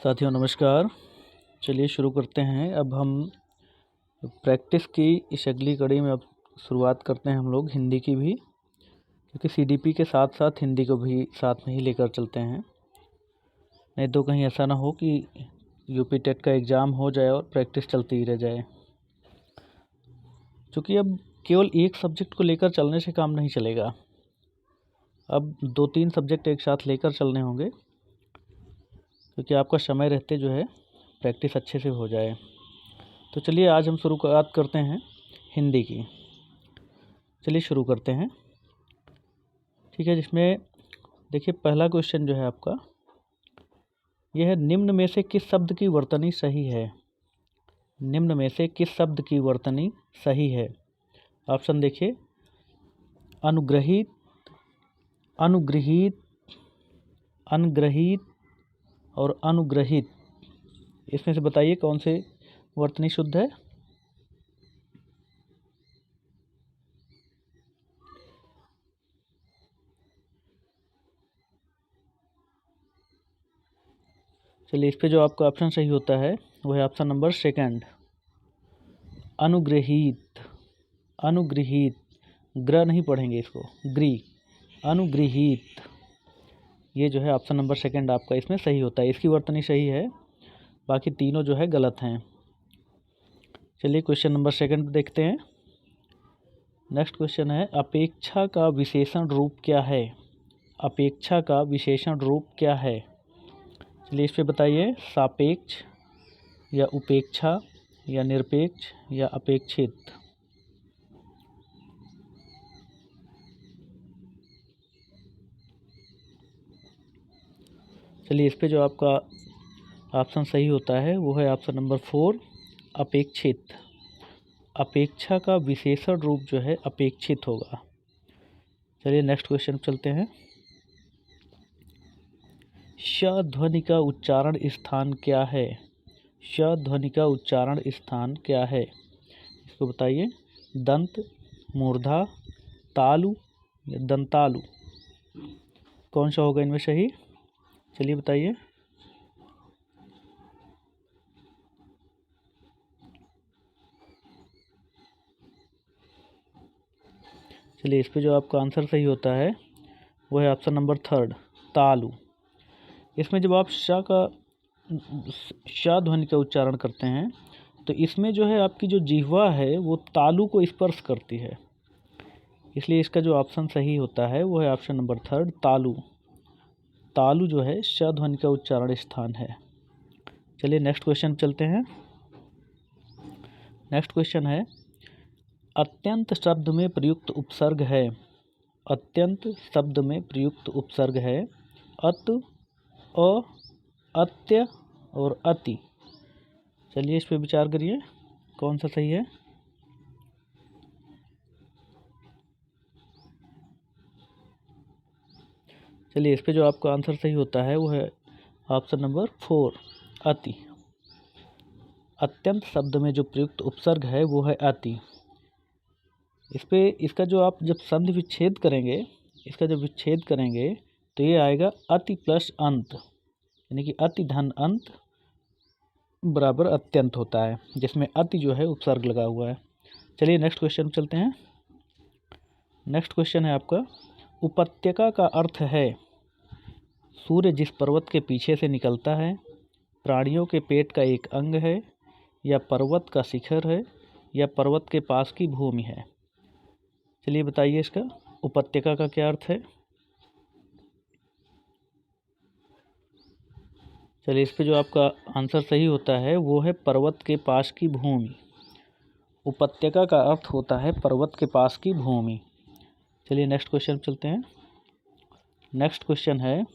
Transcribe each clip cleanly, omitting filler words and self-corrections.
साथियों नमस्कार। चलिए शुरू करते हैं। अब हम प्रैक्टिस की इस अगली कड़ी में अब शुरुआत करते हैं हम लोग हिंदी की भी, क्योंकि सीडीपी के साथ साथ हिंदी को भी साथ में ही लेकर चलते हैं। नहीं तो कहीं ऐसा ना हो कि यूपी टेट का एग्ज़ाम हो जाए और प्रैक्टिस चलती ही रह जाए। क्योंकि अब केवल एक सब्जेक्ट को लेकर चलने से काम नहीं चलेगा, अब 2-3 सब्जेक्ट एक साथ लेकर चलने होंगे, क्योंकि आपका समय रहते जो है प्रैक्टिस अच्छे से हो जाए। तो चलिए आज हम शुरुआत करते हैं हिंदी की। चलिए शुरू करते हैं, ठीक है। जिसमें देखिए पहला क्वेश्चन जो है आपका यह है, निम्न में से किस शब्द की वर्तनी सही है। निम्न में से किस शब्द की वर्तनी सही है। ऑप्शन देखिए, अनुग्रहित, अनुगृहीत, अनग्रहित और अनुग्रहित। इसमें से बताइए कौन से वर्तनी शुद्ध है। चलिए इस पे जो आपका ऑप्शन सही होता है वो है ऑप्शन नंबर सेकंड, अनुग्रहित। अनुगृहीत, ग्र नहीं पढ़ेंगे इसको, ग्री, अनुगृहीत। ये जो है ऑप्शन नंबर सेकंड आपका इसमें सही होता है, इसकी वर्तनी सही है, बाकी तीनों जो है गलत हैं। चलिए क्वेश्चन नंबर सेकंड देखते हैं। नेक्स्ट क्वेश्चन है, अपेक्षा का विशेषण रूप क्या है। अपेक्षा का विशेषण रूप क्या है। चलिए इस पे बताइए, सापेक्ष या उपेक्षा या निरपेक्ष या अपेक्षित। चलिए इस पे जो आपका ऑप्शन सही होता है वो है ऑप्शन नंबर 4, अपेक्षित। अपेक्षा का विशेषण रूप जो है अपेक्षित होगा। चलिए नेक्स्ट क्वेश्चन चलते हैं। श ध्वनि का उच्चारण स्थान क्या है। श ध्वनि का उच्चारण स्थान क्या है, इसको बताइए। दंत, मूर्धा, तालु या दंतालु, कौन सा होगा इनमें सही। चलिए बताइए। चलिए इस पे जो आपका आंसर सही होता है वो है ऑप्शन नंबर 3, तालु। इसमें जब आप श ध्वनि का उच्चारण करते हैं तो इसमें जो है आपकी जो जिह्वा है वो तालु को स्पर्श करती है, इसलिए इसका जो ऑप्शन सही होता है वो है ऑप्शन नंबर 3, तालु। तालु जो है श ध्वनि का उच्चारण स्थान है। चलिए नेक्स्ट क्वेश्चन चलते हैं। नेक्स्ट क्वेश्चन है, अत्यंत शब्द में प्रयुक्त उपसर्ग है। अत्यंत शब्द में प्रयुक्त उपसर्ग है अत, अ, अत्य और अति। चलिए इस पे विचार करिए कौन सा सही है। चलिए इस पे जो आपका आंसर सही होता है वो है ऑप्शन नंबर 4, अति। अत्यंत शब्द में जो प्रयुक्त उपसर्ग है वो है अति। इस पे इसका जो आप जब संधि विच्छेद करेंगे, इसका जब विच्छेद करेंगे तो ये आएगा अति प्लस अंत, यानी कि अति धन अंत बराबर अत्यंत होता है, जिसमें अति जो है उपसर्ग लगा हुआ है। चलिए नेक्स्ट क्वेश्चन चलते हैं। नेक्स्ट क्वेश्चन है आपका, उपत्यका का अर्थ है सूर्य जिस पर्वत के पीछे से निकलता है, प्राणियों के पेट का एक अंग है, या पर्वत का शिखर है, या पर्वत के पास की भूमि है। चलिए बताइए इसका उपत्यका का क्या अर्थ है। चलिए इस पे जो आपका आंसर सही होता है वो है पर्वत के पास की भूमि। उपत्यका का अर्थ होता है पर्वत के पास की भूमि। चलिए नेक्स्ट क्वेश्चन चलते हैं। नेक्स्ट क्वेश्चन है,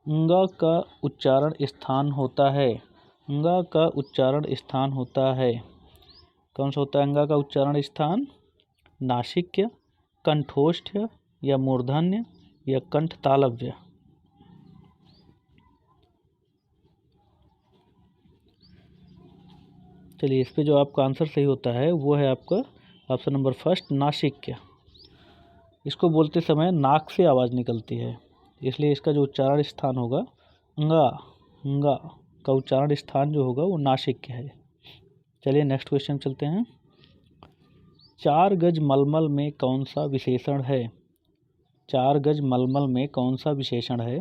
ङ का उच्चारण स्थान होता है। ङ का उच्चारण स्थान होता है, कौन सा होता है ङ का उच्चारण स्थान। नासिक्य, कंठोष्ठ्य या मूर्धन्य या कंठ तालव्य। चलिए इस पे जो आपका आंसर सही होता है वो है आपका ऑप्शन नंबर 1, नासिक्य। इसको बोलते समय नाक से आवाज़ निकलती है, इसलिए इसका जो उच्चारण स्थान होगा ंगा, ंगा, का उच्चारण स्थान जो होगा वो नासिक है। चलिए नेक्स्ट क्वेश्चन चलते हैं। 4 गज मलमल में कौन सा विशेषण है? 4 गज मलमल में कौन सा विशेषण है?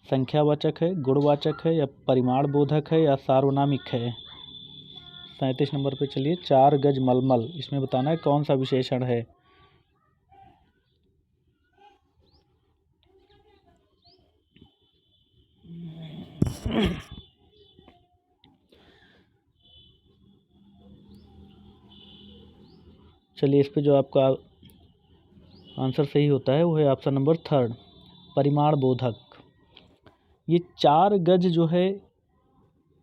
संख्यावाचक है, गुणवाचक है, या परिमाण बोधक है, या सार्वनामिक है? 37 नंबर पे चलिए। 4 गज मलमल, इसमें बताना है कौन सा विशेषण है। चलिए इस पे जो आपका आंसर सही होता है वो है ऑप्शन नंबर 3, परिमाण बोधक। ये 4 गज जो है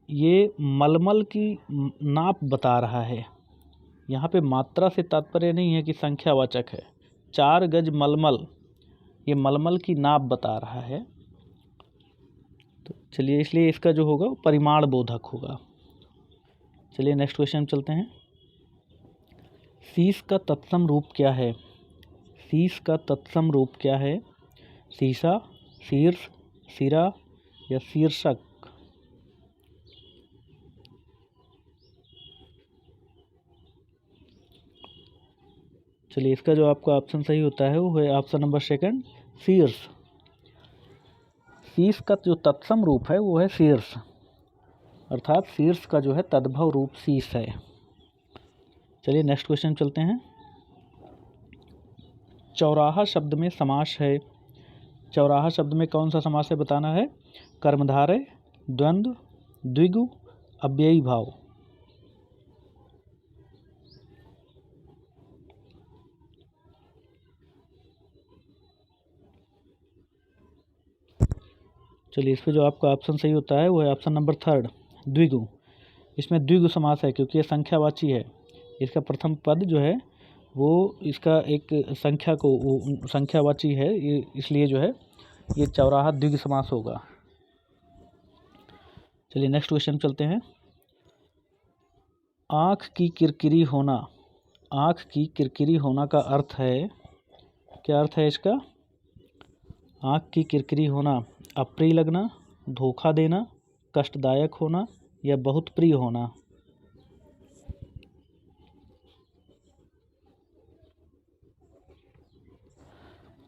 ये मलमल की नाप बता रहा है। यहाँ पे मात्रा से तात्पर्य नहीं है कि संख्यावाचक है। 4 गज मलमल, ये मलमल की नाप बता रहा है। तो चलिए इसलिए इसका जो होगा वो परिमाण बोधक होगा। चलिए नेक्स्ट क्वेश्चन चलते हैं। शीश का तत्सम रूप क्या है? शीश का तत्सम रूप क्या है? शीशा, शीर्ष, सिरा, या शीर्षक? चलिए इसका जो आपका ऑप्शन सही होता है वो है ऑप्शन नंबर 2, शीर्ष। शीश का जो तत्सम रूप है वो है शीर्ष, अर्थात शीर्ष का जो है तद्भव रूप शीश है। चलिए नेक्स्ट क्वेश्चन चलते हैं। चौराहा शब्द में समास है। चौराहा शब्द में कौन सा समास है बताना है। कर्मधारय, द्वंद्व, द्विगु, अव्ययी भाव? चलिए इस पे जो आपका ऑप्शन सही होता है वो है ऑप्शन नंबर 3, द्विगु। इसमें द्विगु समास है क्योंकि ये संख्यावाची है। इसका प्रथम पद जो है वो इसका एक संख्या को संख्यावाची है, ये इसलिए जो है ये चौराहा द्विगु समास होगा। चलिए नेक्स्ट क्वेश्चन चलते हैं। आँख की किरकिरी होना। आँख की किरकिरी होना का अर्थ है, क्या अर्थ है इसका? आँख की किरकिरी होना अप्रिय लगना, धोखा देना, कष्टदायक होना, या बहुत प्रिय होना?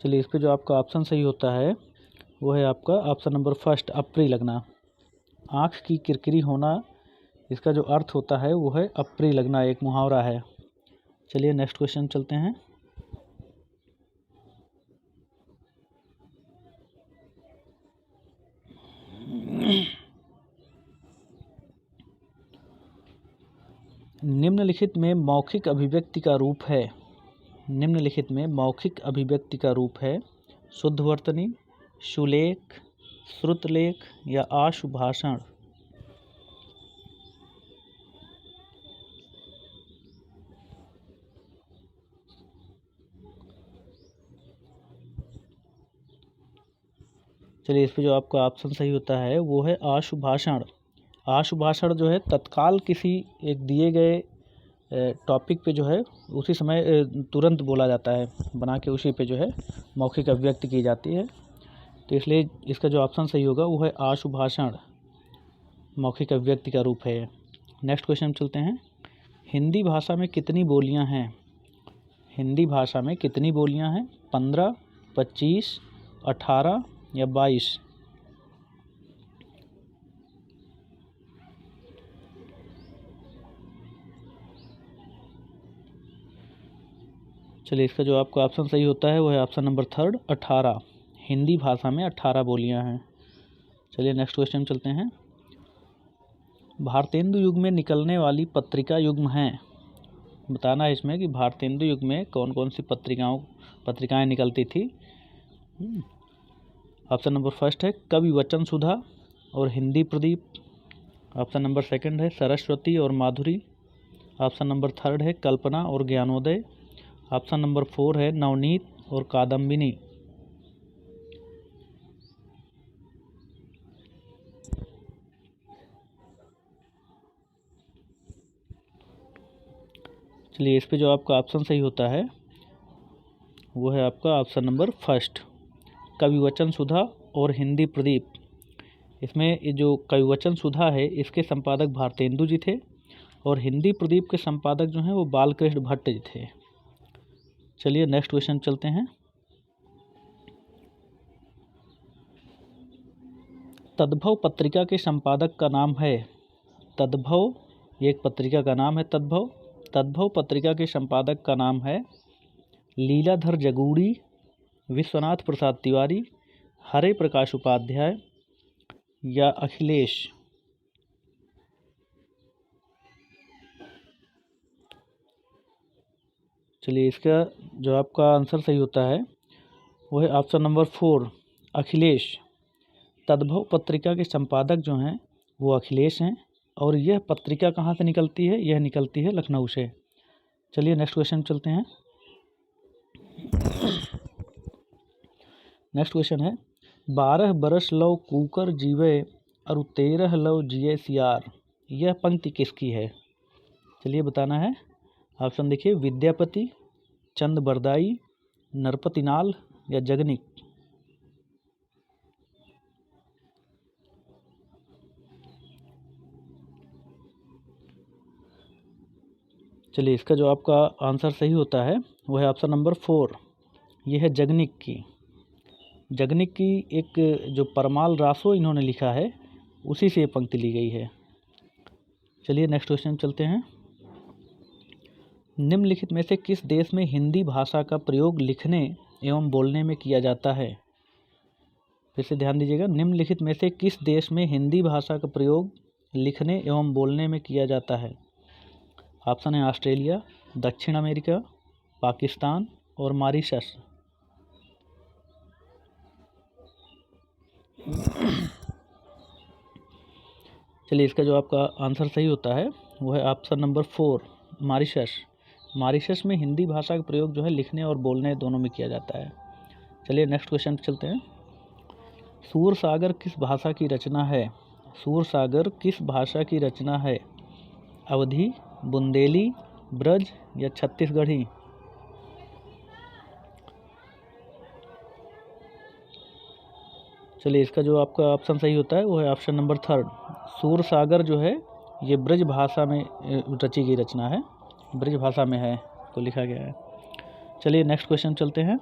चलिए इस पे जो आपका ऑप्शन सही होता है वो है आपका ऑप्शन नंबर 1, अप्रिय लगना। आँख की किरकिरी होना, इसका जो अर्थ होता है वो है अप्रिय लगना, एक मुहावरा है। चलिए नेक्स्ट क्वेश्चन चलते हैं। निम्नलिखित में मौखिक अभिव्यक्ति का रूप है। निम्नलिखित में मौखिक अभिव्यक्ति का रूप है शुद्धवर्तनी, सुलेख, श्रुतलेख, या आशु भाषण? चलिए इस पे जो आपका ऑप्शन सही होता है वो है आशु भाषण। आशु भाषण जो है तत्काल किसी एक दिए गए टॉपिक पे जो है उसी समय तुरंत बोला जाता है, बना के उसी पे जो है मौखिक अभिव्यक्ति की जाती है। तो इसलिए इसका जो ऑप्शन सही होगा वो है आशु भाषण, मौखिक अभिव्यक्ति का रूप है। नेक्स्ट क्वेश्चन चलते हैं। हिंदी भाषा में कितनी बोलियां हैं? हिंदी भाषा में कितनी बोलियां हैं? 15, 25, 18, या 22? चलिए इसका जो आपका ऑप्शन सही होता है वो है ऑप्शन नंबर 3, 18। हिंदी भाषा में 18 बोलियां हैं। चलिए नेक्स्ट क्वेश्चन चलते हैं। भारतेंदु युग में निकलने वाली पत्रिका युग्म हैं। बताना है इसमें कि भारतेंदु युग में कौन कौन सी पत्रिकाएं निकलती थी। ऑप्शन नंबर 1 है कवि वचन सुधा और हिंदी प्रदीप। ऑप्शन नंबर 2 है सरस्वती और माधुरी। ऑप्शन नंबर 3 है कल्पना और ज्ञानोदय। ऑप्शन नंबर 4 है नवनीत और कादम्बिनी। चलिए इस पे जो आपका ऑप्शन सही होता है वो है आपका ऑप्शन नंबर 1, कवि वचन सुधा और हिंदी प्रदीप। इसमें ये जो कविवचन सुधा है इसके संपादक भारतेंदु जी थे और हिंदी प्रदीप के संपादक जो हैं वो बालकृष्ण भट्ट जी थे। चलिए नेक्स्ट क्वेश्चन चलते हैं। तद्भव पत्रिका के संपादक का नाम है तद्भव, ये एक पत्रिका का नाम है तद्भव। तद्भव पत्रिका के संपादक का नाम है लीलाधर जगूड़ी, विश्वनाथ प्रसाद तिवारी, हरे प्रकाश उपाध्याय या अखिलेश। चलिए इसका जो आपका आंसर सही होता है वो है ऑप्शन नंबर 4 अखिलेश। तद्भव पत्रिका के संपादक जो हैं वो अखिलेश हैं और यह पत्रिका कहाँ से निकलती है? यह निकलती है लखनऊ से। चलिए नेक्स्ट क्वेश्चन चलते हैं। नेक्स्ट क्वेश्चन है 12 बरस लव कूकर जीवे और 13 लव जिये सियार, यह पंक्ति किसकी है? चलिए बताना है। ऑप्शन देखिए, विद्यापति, चंद बरदाई, नरपतिनाल या जगनिक। चलिए इसका जो आपका आंसर सही होता है वो है ऑप्शन नंबर 4, ये है जगनिक की। जगनिक की एक जो परमाल रासो इन्होंने लिखा है उसी से ये पंक्ति ली गई है। चलिए नेक्स्ट क्वेश्चन चलते हैं। निम्नलिखित में से किस देश में हिंदी भाषा का प्रयोग लिखने एवं बोलने में किया जाता है? फिर से ध्यान दीजिएगा, निम्नलिखित में से किस देश में हिंदी भाषा का प्रयोग लिखने एवं बोलने में किया जाता है? ऑप्शन है ऑस्ट्रेलिया, दक्षिण अमेरिका, पाकिस्तान और मॉरिशस। चलिए इसका जो आपका आंसर सही होता है वो है ऑप्शन नंबर 4 मॉरिशस। मॉरिशस में हिंदी भाषा का प्रयोग जो है लिखने और बोलने दोनों में किया जाता है। चलिए नेक्स्ट क्वेश्चन चलते हैं। सूरसागर किस भाषा की रचना है? सूरसागर किस भाषा की रचना है? अवधी, बुंदेली, ब्रज या छत्तीसगढ़ी? चलिए इसका जो आपका ऑप्शन सही होता है वो है ऑप्शन नंबर 3 सूरसागर जो है ये ब्रज भाषा में रची गई रचना है, ब्रज भाषा में है तो लिखा गया है। चलिए नेक्स्ट क्वेश्चन चलते हैं।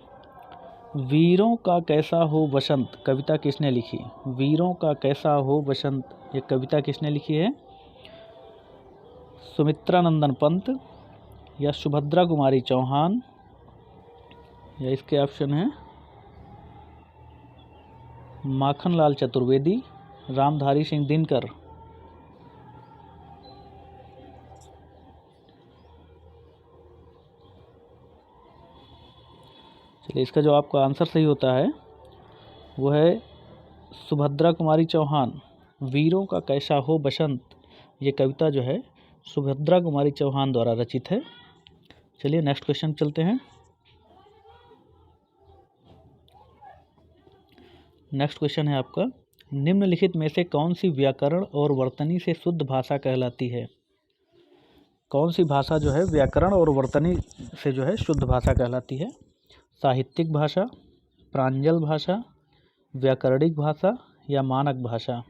वीरों का कैसा हो बसंत कविता किसने लिखी? वीरों का कैसा हो बसंत ये कविता किसने लिखी है? सुमित्रानंदन पंत या सुभद्रा कुमारी चौहान या इसके ऑप्शन हैं माखनलाल चतुर्वेदी, रामधारी सिंह दिनकर। चलिए इसका जो आपका आंसर सही होता है वो है सुभद्रा कुमारी चौहान। वीरों का कैसा हो बसंत ये कविता जो है सुभद्रा कुमारी चौहान द्वारा रचित है। चलिए नेक्स्ट क्वेश्चन चलते हैं। नेक्स्ट क्वेश्चन है आपका, निम्नलिखित में से कौन सी व्याकरण और वर्तनी से शुद्ध भाषा कहलाती है? कौन सी भाषा जो है व्याकरण और वर्तनी से जो है शुद्ध भाषा कहलाती है? साहित्यिक भाषा, प्रांजल भाषा, व्याकरणिक भाषा या मानक भाषा?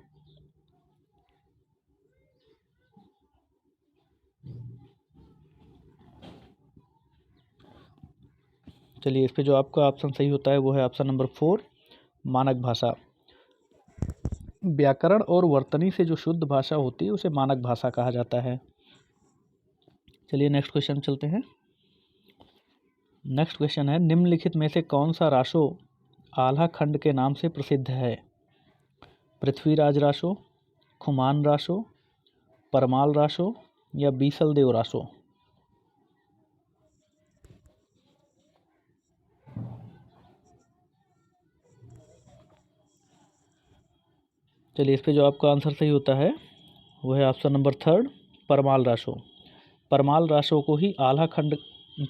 चलिए इस पे जो आपका ऑप्शन सही होता है वो है ऑप्शन नंबर 4 मानक भाषा। व्याकरण और वर्तनी से जो शुद्ध भाषा होती है उसे मानक भाषा कहा जाता है। चलिए नेक्स्ट क्वेश्चन चलते हैं। नेक्स्ट क्वेश्चन है, निम्नलिखित में से कौन सा रासो आल्हा खंड के नाम से प्रसिद्ध है? पृथ्वीराज रासो, खुमान रासो, परमाल रासो या बीसल देव रासो? चलिए इस पे जो आपका आंसर सही होता है वो है ऑप्शन नंबर 3 परमाल रासो। परमाल रासो को ही आल्हा खंड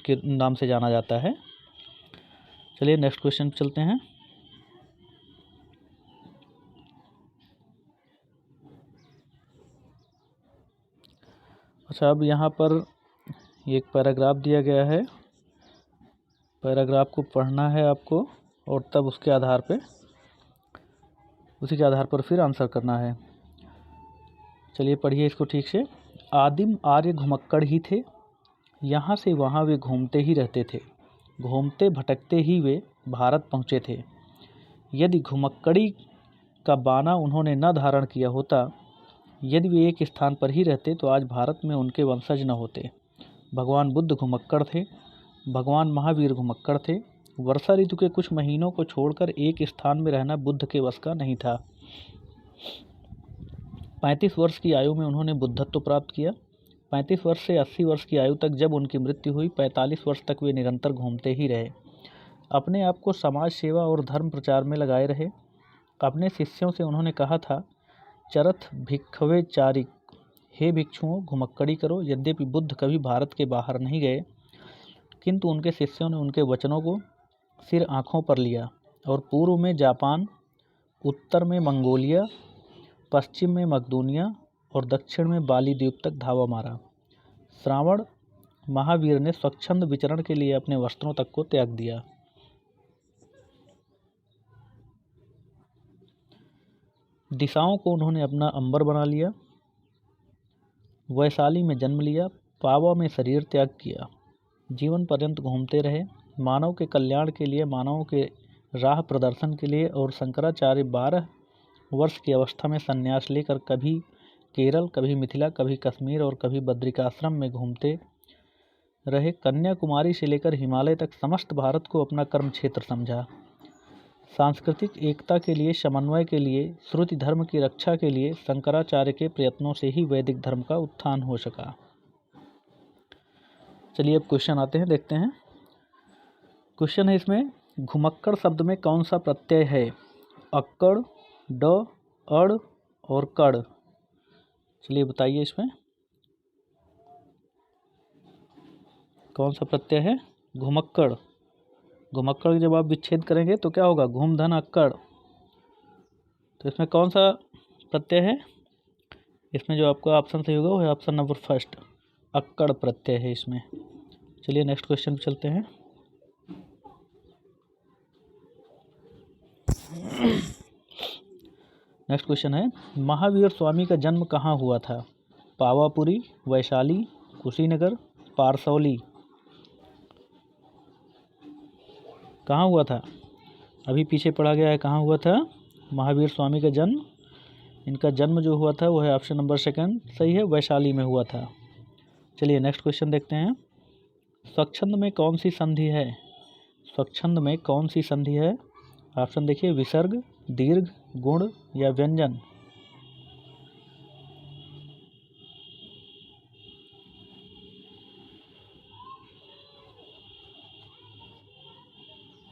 के नाम से जाना जाता है। चलिए नेक्स्ट क्वेश्चन चलते हैं। अच्छा, अब यहाँ पर एक पैराग्राफ दिया गया है, पैराग्राफ को पढ़ना है आपको और तब उसके आधार पे उसी के आधार पर फिर आंसर करना है। चलिए पढ़िए इसको ठीक से। आदिम आर्य घुमक्कड़ ही थे, यहाँ से वहाँ वे घूमते ही रहते थे, घूमते भटकते ही वे भारत पहुँचे थे। यदि घुमक्कड़ी का बाना उन्होंने न धारण किया होता, यदि वे एक स्थान पर ही रहते तो आज भारत में उनके वंशज न होते। भगवान बुद्ध घुमक्कड़ थे, भगवान महावीर घुमक्कड़ थे। वर्षा ऋतु के कुछ महीनों को छोड़कर एक स्थान में रहना बुद्ध के वश का नहीं था। 35 वर्ष की आयु में उन्होंने बुद्धत्व प्राप्त किया। 35 वर्ष से 80 वर्ष की आयु तक जब उनकी मृत्यु हुई, 45 वर्ष तक वे निरंतर घूमते ही रहे। अपने आप को समाज सेवा और धर्म प्रचार में लगाए रहे। अपने शिष्यों से उन्होंने कहा था, चरथ भिक्खवे चारिक, हे भिक्षुओं घुमक्कड़ी करो। यद्यपि बुद्ध कभी भारत के बाहर नहीं गए, किंतु उनके शिष्यों ने उनके वचनों को सिर आँखों पर लिया और पूर्व में जापान, उत्तर में मंगोलिया, पश्चिम में मकदूनिया और दक्षिण में बाली द्वीप तक धावा मारा। श्रावण महावीर ने स्वच्छंद विचरण के लिए अपने वस्त्रों तक को त्याग दिया। दिशाओं को उन्होंने अपना अंबर बना लिया। वैशाली में जन्म लिया, पावा में शरीर त्याग किया। जीवन पर्यंत घूमते रहे, मानव के कल्याण के लिए, मानवों के राह प्रदर्शन के लिए। और शंकराचार्य 12 वर्ष की अवस्था में संन्यास लेकर कभी केरल, कभी मिथिला, कभी कश्मीर और कभी बद्रिकाश्रम में घूमते रहे। कन्याकुमारी से लेकर हिमालय तक समस्त भारत को अपना कर्म क्षेत्र समझा। सांस्कृतिक एकता के लिए, समन्वय के लिए, श्रुति धर्म की रक्षा के लिए शंकराचार्य के प्रयत्नों से ही वैदिक धर्म का उत्थान हो सका। चलिए अब क्वेश्चन आते हैं, देखते हैं। क्वेश्चन है इसमें, घुमक्कड़ शब्द में कौन सा प्रत्यय है? अक्कड़, ड, अड़ और कड़। चलिए बताइए इसमें कौन सा प्रत्यय है? घुमक्कड़। घुमक्कड़ जब आप विच्छेद करेंगे तो क्या होगा? घुम धन अक्कड़। तो इसमें कौन सा प्रत्यय है? इसमें जो आपका ऑप्शन सही होगा वो है ऑप्शन नंबर फर्स्ट, अक्कड़ प्रत्यय है इसमें। चलिए नेक्स्ट क्वेश्चन पे चलते हैं। नेक्स्ट क्वेश्चन है, महावीर स्वामी का जन्म कहाँ हुआ था? पावापुरी, वैशाली, कुशीनगर, पारसौली। कहाँ हुआ था? अभी पीछे पढ़ा गया है कहाँ हुआ था महावीर स्वामी का जन्म। इनका जन्म जो हुआ था वो है ऑप्शन नंबर सेकंड सही है, वैशाली में हुआ था। चलिए नेक्स्ट क्वेश्चन देखते हैं। स्वच्छंद में कौन सी संधि है? स्वच्छंद में कौन सी संधि है? ऑप्शन देखिए, विसर्ग, दीर्घ, गुण या व्यंजन।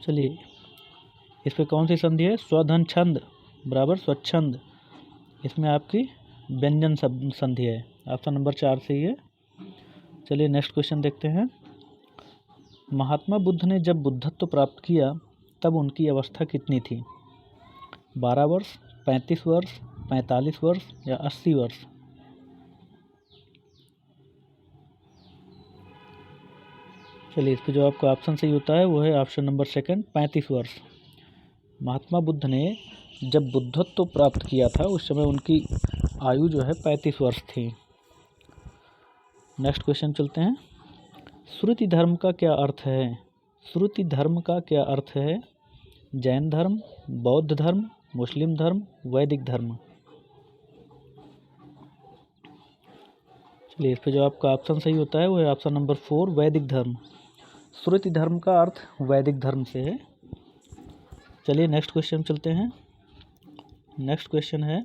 चलिए इस पे कौन सी संधि है? स्वधन छंद बराबर स्वच्छंद। इसमें आपकी व्यंजन संधि है, ऑप्शन नंबर 4 सही है। चलिए नेक्स्ट क्वेश्चन देखते हैं। महात्मा बुद्ध ने जब बुद्धत्व प्राप्त किया तब उनकी अवस्था कितनी थी? 12 वर्ष, 35 वर्ष, 45 वर्ष या 80 वर्ष। चलिए इस पर जो आपका ऑप्शन सही होता है वो है ऑप्शन नंबर सेकंड, 35 वर्ष। महात्मा बुद्ध ने जब बुद्धत्व प्राप्त किया था उस समय उनकी आयु जो है 35 वर्ष थी। नेक्स्ट क्वेश्चन चलते हैं। श्रुति धर्म का क्या अर्थ है? श्रुति धर्म का क्या अर्थ है? जैन धर्म, बौद्ध धर्म, मुस्लिम धर्म, वैदिक धर्म। चलिए इस पर जो आपका ऑप्शन सही होता है वो है ऑप्शन नंबर 4, वैदिक धर्म। श्रुति धर्म का अर्थ वैदिक धर्म से है। चलिए नेक्स्ट क्वेश्चन चलते हैं। नेक्स्ट क्वेश्चन है,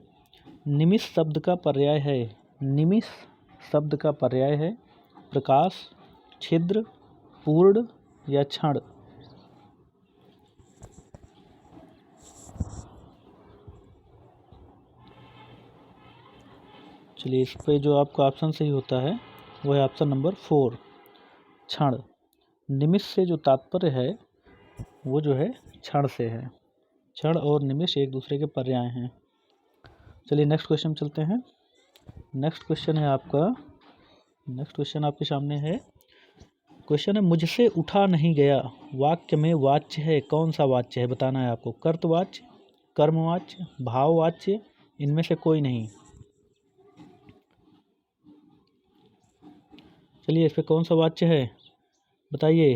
निमिष शब्द का पर्याय है। निमिष शब्द का पर्याय है प्रकाश, छिद्र, पूर्ण या क्षण। चलिए इस पे जो आपका ऑप्शन सही होता है वो है ऑप्शन नंबर 4, क्षण। निमिष से जो तात्पर्य है वो जो है क्षण से है। क्षण और निमिष एक दूसरे के पर्याय हैं। चलिए नेक्स्ट क्वेश्चन चलते हैं। नेक्स्ट क्वेश्चन आपके सामने है। क्वेश्चन है, मुझसे उठा नहीं गया वाक्य में वाच्य है, कौन सा वाच्य है? बताना है आपको। कर्तवाच्य, कर्मवाच्य, भाववाच्य, इनमें से कोई नहीं। चलिए इस पे कौन सा वाच्य है बताइए।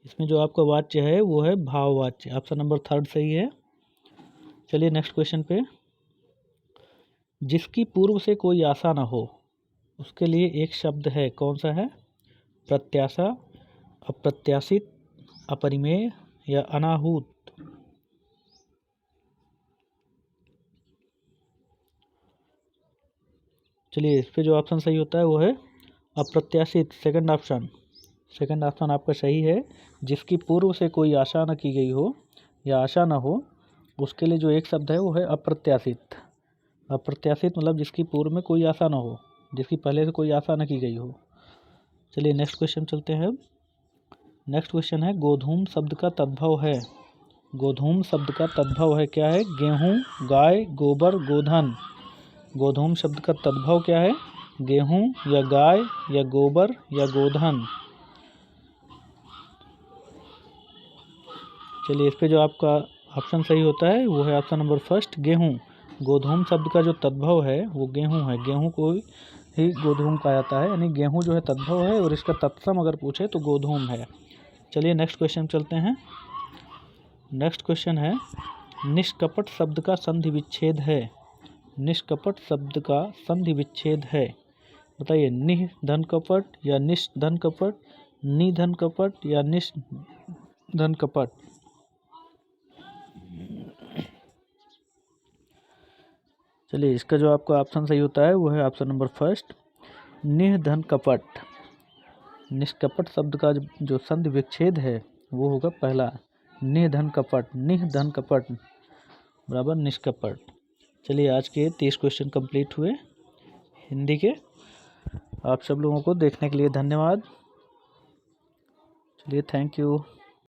इसमें जो आपका वाच्य है वो है भाववाच्य। ऑप्शन नंबर 3 सही है। चलिए नेक्स्ट क्वेश्चन पे। जिसकी पूर्व से कोई आशा ना हो उसके लिए एक शब्द है, कौन सा है? प्रत्याशा, अप्रत्याशित, अपरिमेय या अनाहूत। चलिए इस पे जो ऑप्शन सही होता है वो है अप्रत्याशित, सेकंड ऑप्शन। सेकंड ऑप्शन आपका सही है। जिसकी पूर्व से कोई आशा न की गई हो या आशा न हो उसके लिए जो एक शब्द है वो है अप्रत्याशित। अप्रत्याशित मतलब जिसकी पूर्व में कोई आशा न हो, जिसकी पहले से कोई आशा न की गई हो। चलिए नेक्स्ट क्वेश्चन चलते हैं। नेक्स्ट क्वेश्चन है गोधूम शब्द का तद्भव है। गोधूम शब्द का तद्भव है क्या है? गेहूँ, गाय, गोबर, गोधन। गोधूम शब्द का तद्भव क्या है? गेहूँ या गाय या गोबर या गोधन। चलिए इस पे जो आपका ऑप्शन सही होता है वो है ऑप्शन नंबर फर्स्ट, गेहूँ। गोधूम शब्द का जो तद्भव है वो गेहूँ है। गेहूँ को ही गोधूम कहा जाता है, यानी गेहूँ जो है तद्भव है और इसका तत्सम अगर पूछे तो गोधूम है। चलिए नेक्स्ट क्वेश्चन चलते हैं। नेक्स्ट क्वेश्चन है निष्कपट शब्द का संधि विच्छेद है। निष्कपट शब्द का संधि विच्छेद है, बताइए। निः धन कपट या निष् धन कपट, निधन कपट या निष् धन कपट। चलिए इसका जो आपका ऑप्शन सही होता है वो है ऑप्शन नंबर फर्स्ट, निः धन कपट। निष्कपट शब्द का जो संधि विच्छेद है वो होगा पहला, निः धन कपट। निः धन कपट बराबर निष्कपट। चलिए आज के 30 क्वेश्चन कंप्लीट हुए हिंदी के। आप सब लोगों को देखने के लिए धन्यवाद। चलिए थैंक यू।